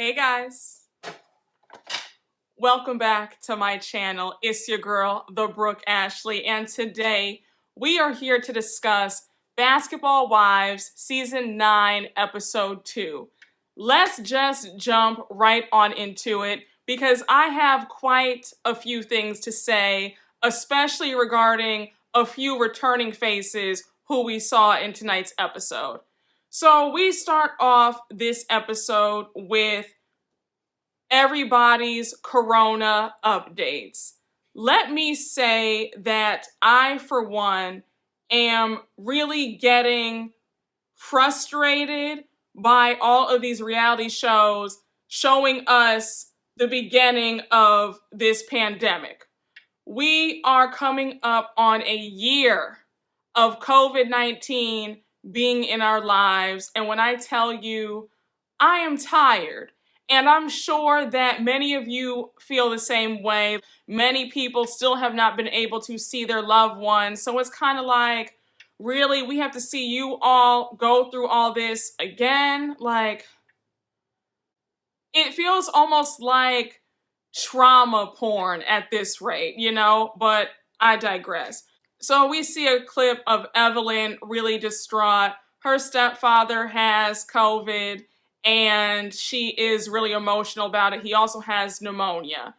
Hey guys, welcome back to my channel. It's your girl, the Brooke Ashley, and today we are here to discuss Basketball Wives Season 9, Episode 2. Let's just jump right on into it because I have quite a few things to say, especially regarding a few returning faces who we saw in tonight's episode. So we start off this episode with everybody's corona updates. Let me say that I, for one, am really getting frustrated by all of these reality shows showing us the beginning of this pandemic. We are coming up on a year of COVID-19 being in our lives, and when I tell you, I am tired. And I'm sure that many of you feel the same way. Many people still have not been able to see their loved ones. So it's kind of like, really, we have to see you all go through all this again? Like, it feels almost like trauma porn at this rate, But I digress. So we see a clip of Evelyn really distraught. Her stepfather has COVID and she is really emotional about it. He also has pneumonia.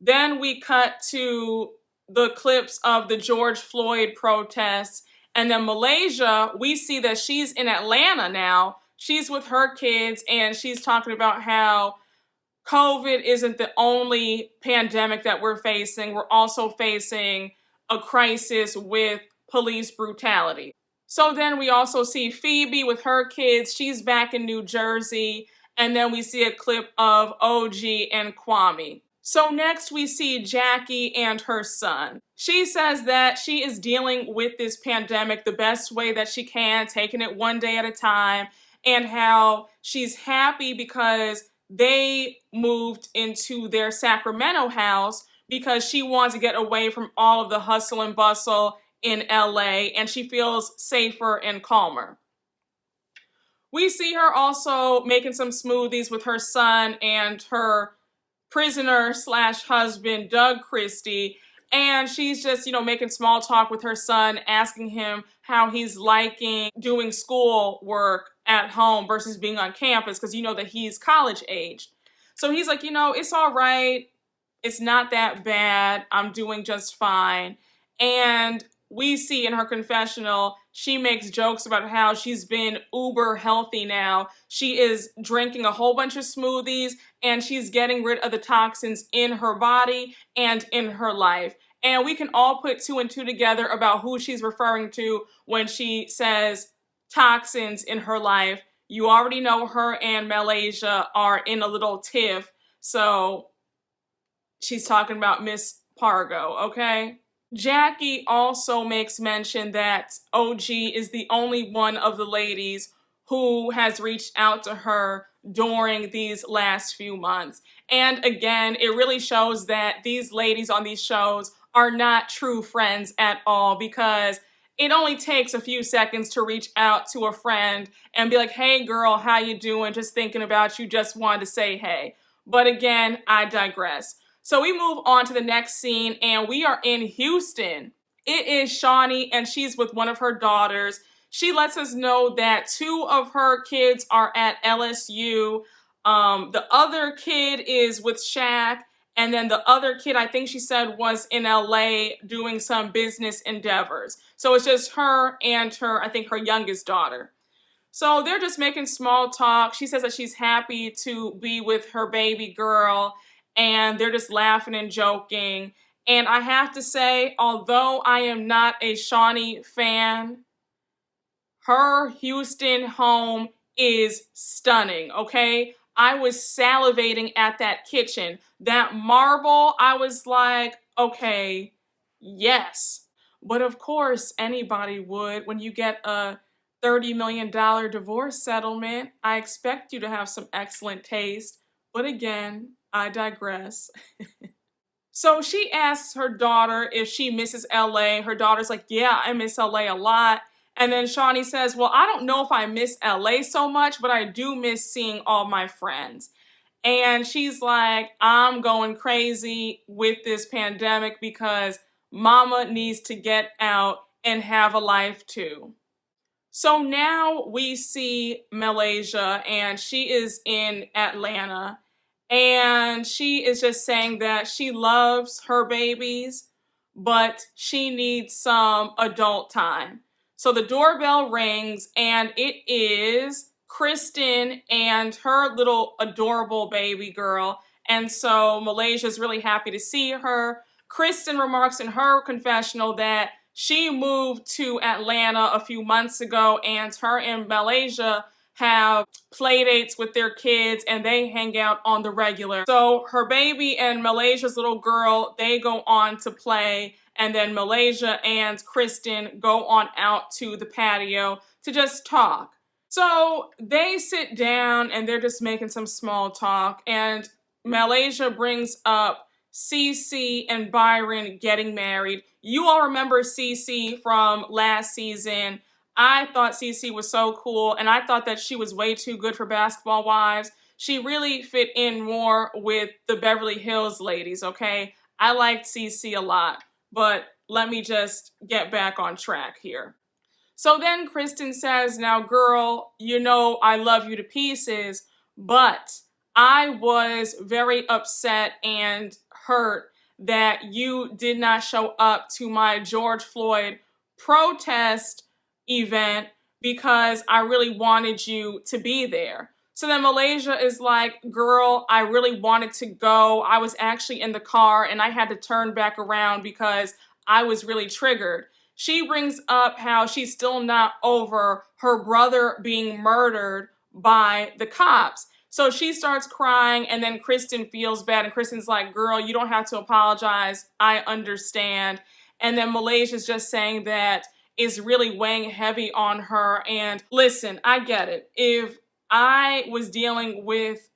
Then we cut to the clips of the George Floyd protests. And then Malaysia, we see that she's in Atlanta now. She's with her kids and she's talking about how COVID isn't the only pandemic that we're facing. We're also facing a crisis with police brutality. So then we also see Phoebe with her kids. She's back in New Jersey. And then we see a clip of OG and Kwame. So next we see Jackie and her son. She says that she is dealing with this pandemic the best way that she can, taking it one day at a time, and how she's happy because they moved into their Sacramento house because she wants to get away from all of the hustle and bustle in LA, and she feels safer and calmer. We see her also making some smoothies with her son and her prisoner / husband, Doug Christie, and she's just, making small talk with her son, asking him how he's liking doing school work at home versus being on campus because that he's college aged. So he's like, it's all right. It's not that bad. I'm doing just fine. And we see in her confessional, she makes jokes about how she's been uber healthy now. She is drinking a whole bunch of smoothies and she's getting rid of the toxins in her body and in her life. And we can all put two and two together about who she's referring to when she says toxins in her life. You already know her and Malaysia are in a little tiff. So she's talking about Miss Pargo, okay? Jackie also makes mention that OG is the only one of the ladies who has reached out to her during these last few months. And again, it really shows that these ladies on these shows are not true friends at all because it only takes a few seconds to reach out to a friend and be like, hey girl, how you doing? Just thinking about you, just wanted to say hey. But again, I digress. So we move on to the next scene and we are in Houston. It is Shawnee and she's with one of her daughters. She lets us know that two of her kids are at LSU. The other kid is with Shaq. And then the other kid, I think she said, was in LA doing some business endeavors. So it's just her and I think her youngest daughter. So they're just making small talk. She says that she's happy to be with her baby girl. And they're just laughing and joking. And I have to say, although I am not a Shawnee fan, her Houston home is stunning, okay? I was salivating at that kitchen. That marble, I was like, okay, yes. But of course, anybody would. When you get a $30 million divorce settlement, I expect you to have some excellent taste. But again, I digress. So she asks her daughter if she misses LA. Her daughter's like, yeah, I miss LA a lot. And then Shawnee says, well, I don't know if I miss LA so much, but I do miss seeing all my friends. And she's like, I'm going crazy with this pandemic because mama needs to get out and have a life too. So now we see Malaysia, and she is in Atlanta, and she is just saying that she loves her babies, but she needs some adult time. So the doorbell rings, and it is Kristen and her little adorable baby girl. And so Malaysia's really happy to see her. Kristen remarks in her confessional that she moved to Atlanta a few months ago, and her and Malaysia have play dates with their kids, and they hang out on the regular. So her baby and Malaysia's little girl, they go on to play, and then Malaysia and Kristen go on out to the patio to just talk. So they sit down and they're just making some small talk, and Malaysia brings up Cece and Byron getting married. You all remember Cece from last season. I thought Cece was so cool, and I thought that she was way too good for Basketball Wives. She really fit in more with the Beverly Hills ladies, okay? I liked Cece a lot, but let me just get back on track here. So then Kristen says, now girl, you know I love you to pieces, but I was very upset and hurt that you did not show up to my George Floyd protest event because I really wanted you to be there. So then Malaysia is like, girl, I really wanted to go. I was actually in the car and I had to turn back around because I was really triggered. She brings up how she's still not over her brother being murdered by the cops. So she starts crying, and then Kristen feels bad, and Kristen's like, girl, you don't have to apologize. I understand. And then Malaysia's just saying that is really weighing heavy on her. And listen, I get it. If I was dealing with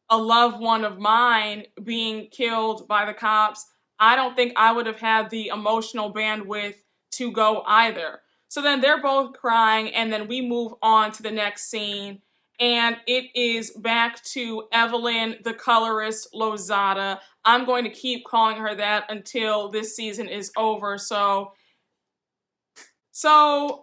a loved one of mine being killed by the cops, I don't think I would have had the emotional bandwidth to go either. So then they're both crying, and then we move on to the next scene, and it is back to Evelyn, the colorist Lozada. I'm going to keep calling her that until this season is over. So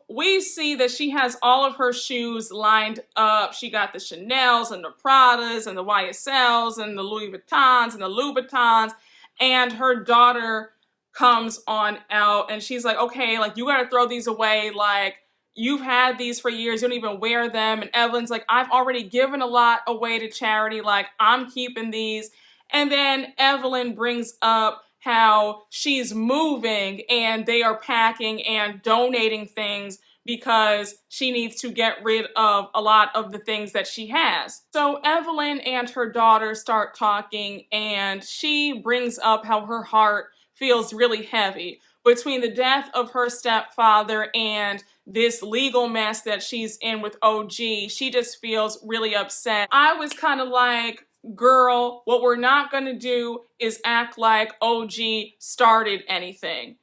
we see that she has all of her shoes lined up. She got the Chanels and the Pradas and the YSLs and the Louis Vuittons and the Louboutins, and her daughter comes on out, and she's like, okay, like, you gotta throw these away. Like, you've had these for years. You don't even wear them. And Evelyn's like, I've already given a lot away to charity. Like, I'm keeping these. And then Evelyn brings up how she's moving and they are packing and donating things because she needs to get rid of a lot of the things that she has. So Evelyn and her daughter start talking, and she brings up how her heart feels really heavy between the death of her stepfather and this legal mess that she's in with OG. She just feels really upset. I was kind of like, girl, what we're not going to do is act like OG started anything.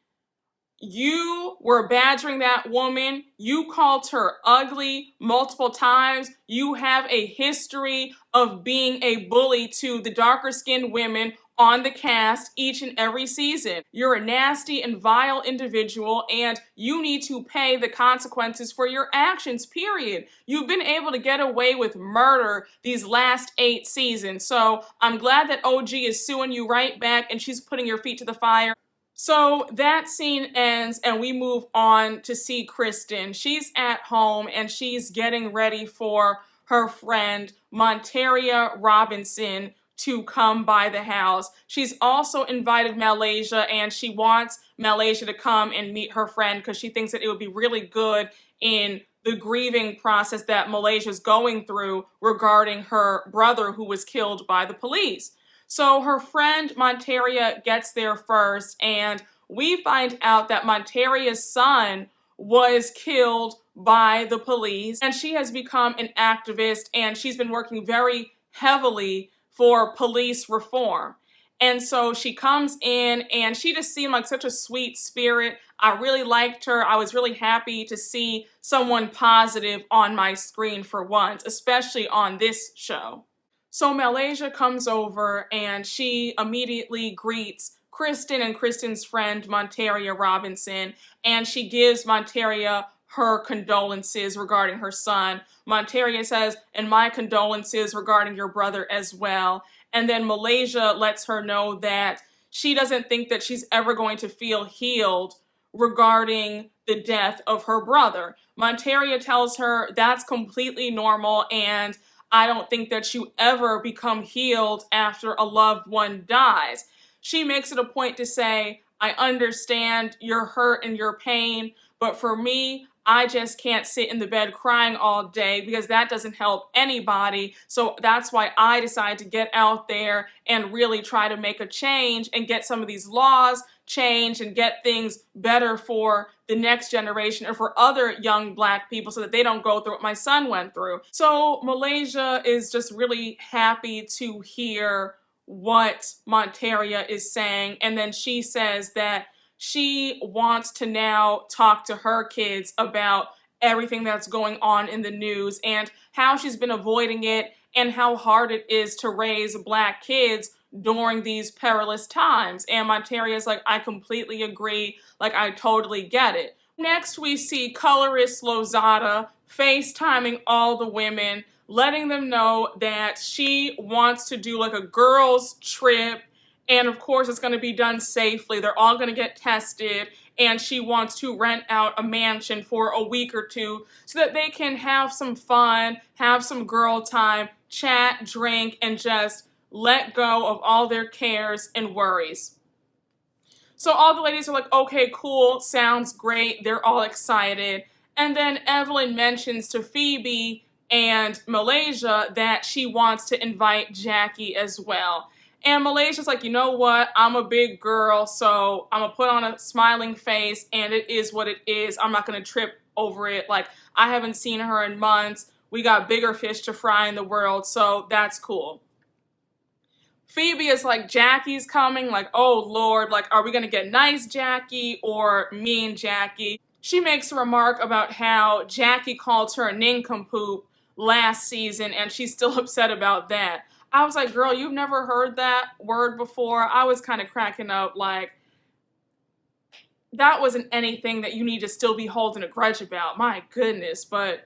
You were badgering that woman. You called her ugly multiple times. You have a history of being a bully to the darker skinned women on the cast each and every season. You're a nasty and vile individual, and you need to pay the consequences for your actions, period. You've been able to get away with murder these last 8 seasons, so I'm glad that OG is suing you right back and she's putting your feet to the fire. So that scene ends, and we move on to see Kristen. She's at home and she's getting ready for her friend Monteria Robinson to come by the house. She's also invited Malaysia, and she wants Malaysia to come and meet her friend because she thinks that it would be really good in the grieving process that Malaysia's going through regarding her brother who was killed by the police. So her friend Monteria gets there first, and we find out that Monteria's son was killed by the police, and she has become an activist, and she's been working very heavily for police reform. And so she comes in, and she just seemed like such a sweet spirit. I really liked her. I was really happy to see someone positive on my screen for once, especially on this show. So Malaysia comes over and she immediately greets Kristen and Kristen's friend Monteria Robinson, and she gives Monteria her condolences regarding her son. Monteria says, and my condolences regarding your brother as well. And then Malaysia lets her know that she doesn't think that she's ever going to feel healed regarding the death of her brother. Monteria tells her that's completely normal, and I don't think that you ever become healed after a loved one dies. She makes it a point to say, I understand your hurt and your pain, but for me, I just can't sit in the bed crying all day because that doesn't help anybody. So that's why I decided to get out there and really try to make a change and get some of these laws changed and get things better for the next generation or for other young Black people so that they don't go through what my son went through. So Malaysia is just really happy to hear what Monteria is saying. And then she says that she wants to now talk to her kids about everything that's going on in the news and how she's been avoiding it and how hard it is to raise Black kids during these perilous times. And Monteria is like, I completely agree. Like, I totally get it. Next, we see Colorist Lozada FaceTiming all the women, letting them know that she wants to do like a girls' trip. And of course, it's going to be done safely. They're all going to get tested. And she wants to rent out a mansion for a week or two so that they can have some fun, have some girl time, chat, drink, and just let go of all their cares and worries. So all the ladies are like, okay, cool, sounds great. They're all excited. And then Evelyn mentions to Phoebe and Malaysia that she wants to invite Jackie as well. And Malaysia's like, you know what? I'm a big girl, so I'm going to put on a smiling face, and it is what it is. I'm not going to trip over it. Like, I haven't seen her in months. We got bigger fish to fry in the world, so that's cool. Phoebe is like, Jackie's coming. Like, oh, Lord. Like, are we going to get nice Jackie or mean Jackie? She makes a remark about how Jackie called her a nincompoop last season, and she's still upset about that. I was like, girl, you've never heard that word before? I was kind of cracking up, like, that wasn't anything that you need to still be holding a grudge about. My goodness, but...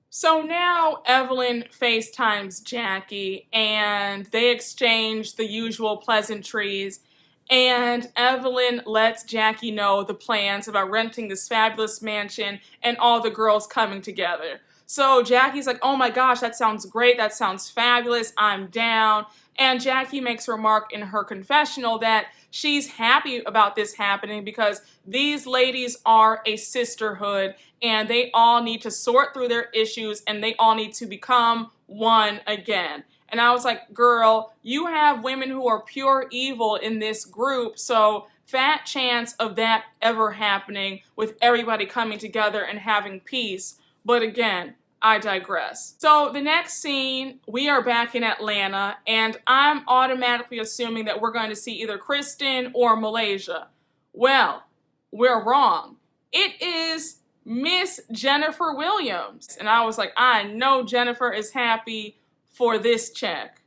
So now Evelyn FaceTimes Jackie, and they exchange the usual pleasantries, and Evelyn lets Jackie know the plans about renting this fabulous mansion and all the girls coming together. So Jackie's like, oh my gosh, that sounds great, that sounds fabulous, I'm down. And Jackie makes a remark in her confessional that she's happy about this happening because these ladies are a sisterhood and they all need to sort through their issues and they all need to become one again. And I was like, girl, you have women who are pure evil in this group, so fat chance of that ever happening with everybody coming together and having peace. But again, I digress. So the next scene, we are back in Atlanta, and I'm automatically assuming that we're going to see either Kristen or Malaysia. Well, we're wrong. It is Miss Jennifer Williams. And I was like, I know Jennifer is happy for this check.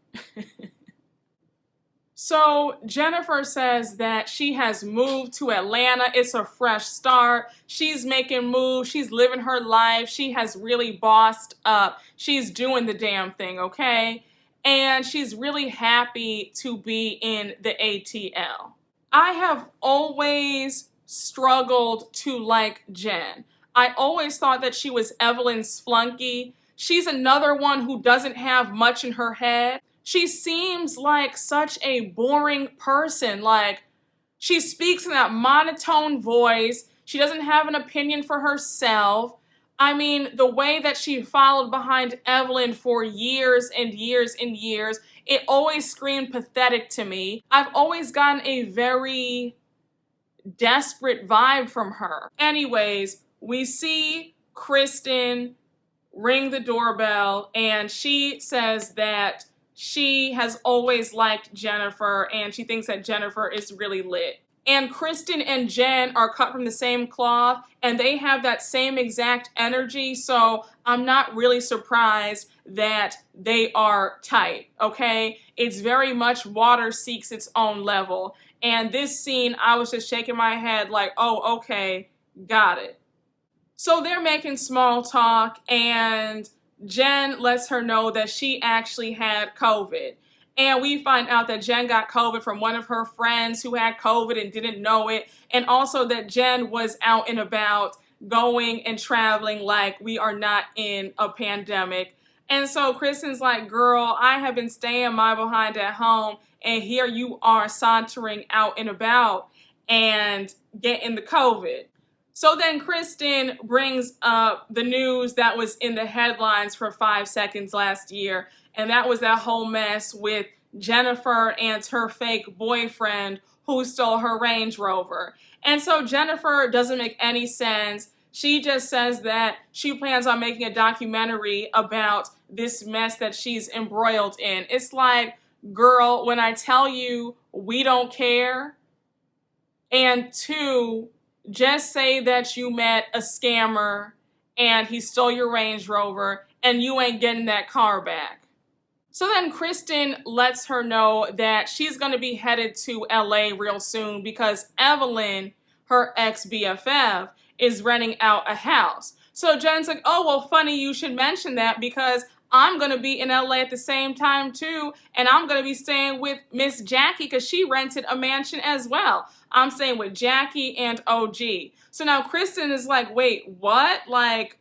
So Jennifer says that she has moved to Atlanta. It's a fresh start. She's making moves. She's living her life. She has really bossed up. She's doing the damn thing, okay? And she's really happy to be in the ATL. I have always struggled to like Jen. I always thought that she was Evelyn's flunky. She's another one who doesn't have much in her head. She seems like such a boring person. Like, she speaks in that monotone voice. She doesn't have an opinion for herself. I mean, the way that she followed behind Evelyn for years and years and years, it always screamed pathetic to me. I've always gotten a very desperate vibe from her. Anyways, we see Kristen ring the doorbell, and she says that she has always liked Jennifer, and she thinks that Jennifer is really lit. And Kristen and Jen are cut from the same cloth, and they have that same exact energy, so I'm not really surprised that they are tight, okay? It's very much water seeks its own level. And this scene, I was just shaking my head like, oh, okay, got it. So they're making small talk, and Jen lets her know that she actually had COVID. And we find out that Jen got COVID from one of her friends who had COVID and didn't know it. And also that Jen was out and about going and traveling like we are not in a pandemic. And so Kristen's like, girl, I have been staying my behind at home, and here you are sauntering out and about and getting the COVID. So then Kristen brings up the news that was in the headlines for 5 seconds last year, and that was that whole mess with Jennifer and her fake boyfriend who stole her Range Rover. And so Jennifer doesn't make any sense. She just says that she plans on making a documentary about this mess that she's embroiled in. It's like, girl, when I tell you we don't care, and two, just say that you met a scammer and he stole your Range Rover and you ain't getting that car back. So then Kristen lets her know that she's going to be headed to LA real soon because Evelyn, her ex-BFF, is renting out a house. So Jen's like, oh, well, funny you should mention that because I'm going to be in LA at the same time too, and I'm going to be staying with Miss Jackie because she rented a mansion as well. I'm staying with Jackie and OG. So now Kristen is like, wait, what? Like,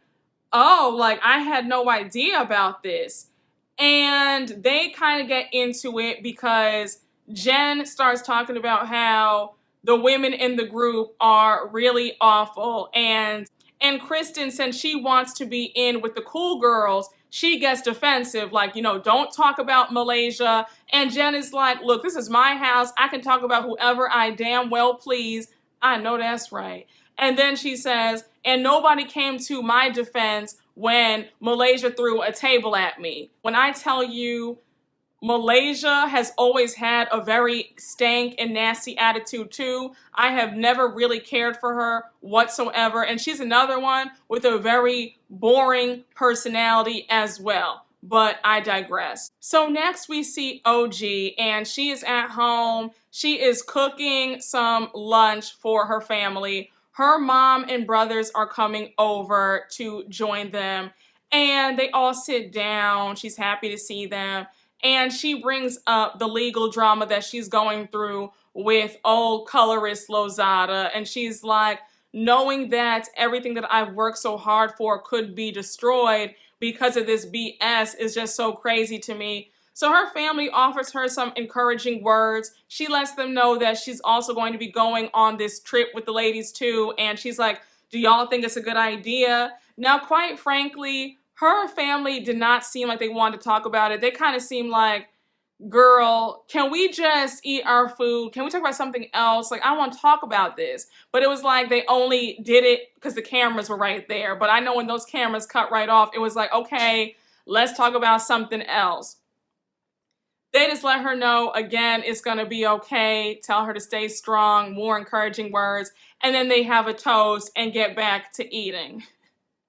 oh, like I had no idea about this. And they kind of get into it because Jen starts talking about how the women in the group are really awful. And Kristen, since she wants to be in with the cool girls, she gets defensive, like, you know, don't talk about Malaysia. And Jen is like, look, this is my house. I can talk about whoever I damn well please. I know that's right. And then she says, and nobody came to my defense when Malaysia threw a table at me. When I tell you, Malaysia has always had a very stank and nasty attitude too. I have never really cared for her whatsoever. And she's another one with a very boring personality as well. But I digress. So next we see OG, and she is at home. She is cooking some lunch for her family. Her mom and brothers are coming over to join them, and they all sit down. She's happy to see them. And she brings up the legal drama that she's going through with old Colorist Lozada. And she's like, knowing that everything that I've worked so hard for could be destroyed because of this BS is just so crazy to me. So her family offers her some encouraging words. She lets them know that she's also going to be going on this trip with the ladies too. And she's like, do y'all think it's a good idea? Now, quite frankly, her family did not seem like they wanted to talk about it. They kind of seemed like, girl, can we just eat our food? Can we talk about something else? Like, I want to talk about this. But it was like they only did it because the cameras were right there. But I know when those cameras cut right off, it was like, okay, let's talk about something else. They just let her know, again, it's going to be okay. Tell her to stay strong, more encouraging words. And then they have a toast and get back to eating.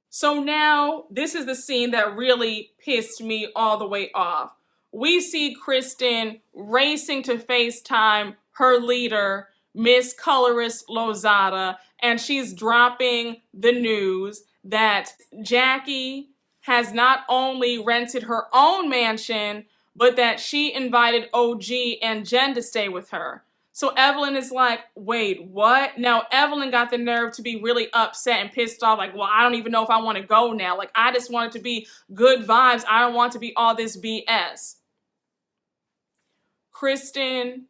So now, this is the scene that really pissed me all the way off. We see Kristen racing to FaceTime her leader, Miss Colorist Lozada, and she's dropping the news that Jackie has not only rented her own mansion, but that she invited OG and Jen to stay with her. So Evelyn is like, wait, what? Now Evelyn got the nerve to be really upset and pissed off, like, well, I don't even know if I want to go now. Like, I just want it to be good vibes. I don't want to be all this BS. Kristen,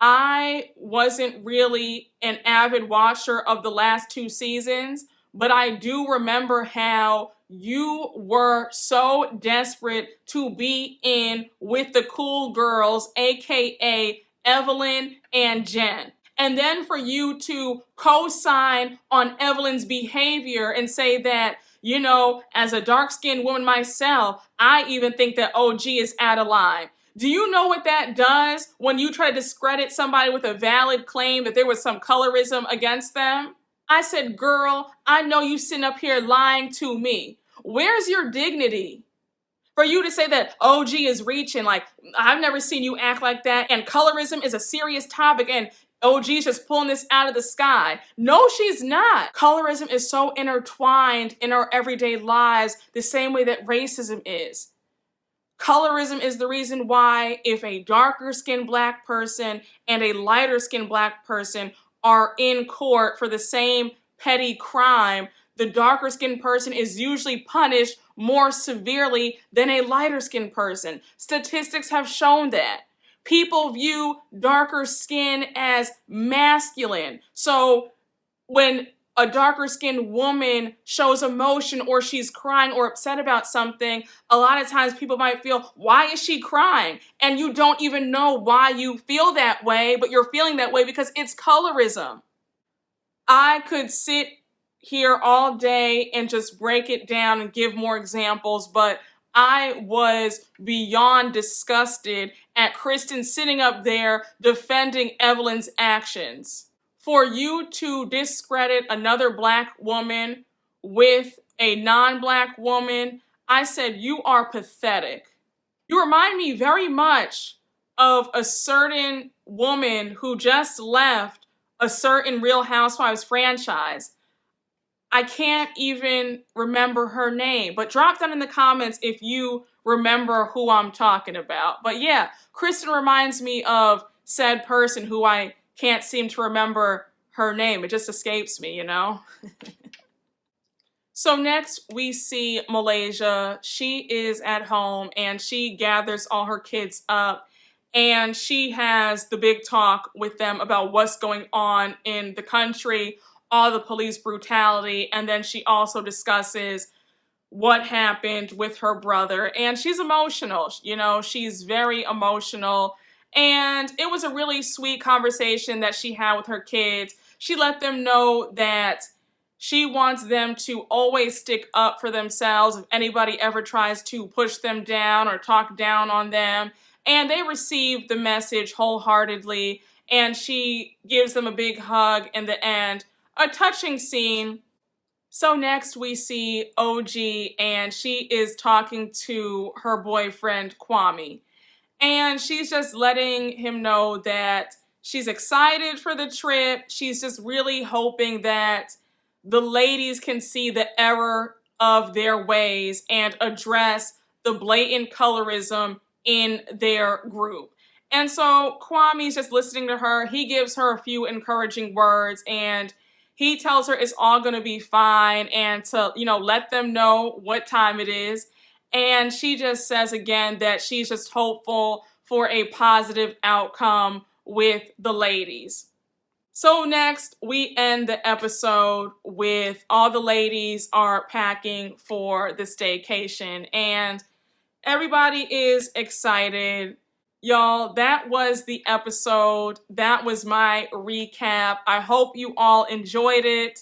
I wasn't really an avid watcher of the last 2 seasons, but I do remember how you were so desperate to be in with the cool girls, aka Evelyn and Jen. And then for you to co-sign on Evelyn's behavior and say that, you know, as a dark-skinned woman myself, I even think that OG is out of line. Do you know what that does when you try to discredit somebody with a valid claim that there was some colorism against them? I said, girl, I know you sitting up here lying to me. Where's your dignity? For you to say that OG is reaching, like, I've never seen you act like that, and colorism is a serious topic, and OG's just pulling this out of the sky. No, she's not. Colorism is so intertwined in our everyday lives the same way that racism is. Colorism is the reason why if a darker skinned black person and a lighter skinned black person are in court for the same petty crime, the darker skinned person is usually punished more severely than a lighter skinned person. Statistics have shown that. People view darker skin as masculine. So when a darker skinned woman shows emotion or she's crying or upset about something, a lot of times people might feel, why is she crying? And you don't even know why you feel that way, but you're feeling that way because it's colorism. I could sit here all day and just break it down and give more examples, but I was beyond disgusted at Kristen sitting up there defending Evelyn's actions. For you to discredit another black woman with a non-black woman, I said, you are pathetic. You remind me very much of a certain woman who just left a certain Real Housewives franchise. I can't even remember her name, but drop down in the comments if you remember who I'm talking about. But yeah, Kristen reminds me of said person who I can't seem to remember her name. It just escapes me, you know? So next we see Malaysia. She is at home and she gathers all her kids up and she has the big talk with them about what's going on in the country, all the police brutality, and then she also discusses what happened with her brother. And she's emotional, you know, she's very emotional. And it was a really sweet conversation that she had with her kids. She let them know that she wants them to always stick up for themselves if anybody ever tries to push them down or talk down on them. And they received the message wholeheartedly. And she gives them a big hug in the end. A touching scene. So next we see OG and she is talking to her boyfriend Kwame. And she's just letting him know that she's excited for the trip. She's just really hoping that the ladies can see the error of their ways and address the blatant colorism in their group. And so Kwame's just listening to her. He gives her a few encouraging words and he tells her it's all going to be fine and to, you know, let them know what time it is. And she just says again that she's just hopeful for a positive outcome with the ladies. So next, we end the episode with all the ladies are packing for the staycation. And everybody is excited. Y'all, that was the episode. That was my recap. I hope you all enjoyed it.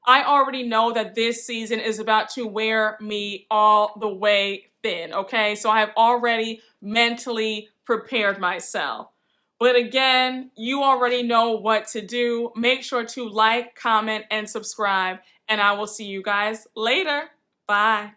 I already know that this season is about to wear me all the way thin, okay? So I have already mentally prepared myself. But again, you already know what to do. Make sure to like, comment, and subscribe. And I will see you guys later. Bye.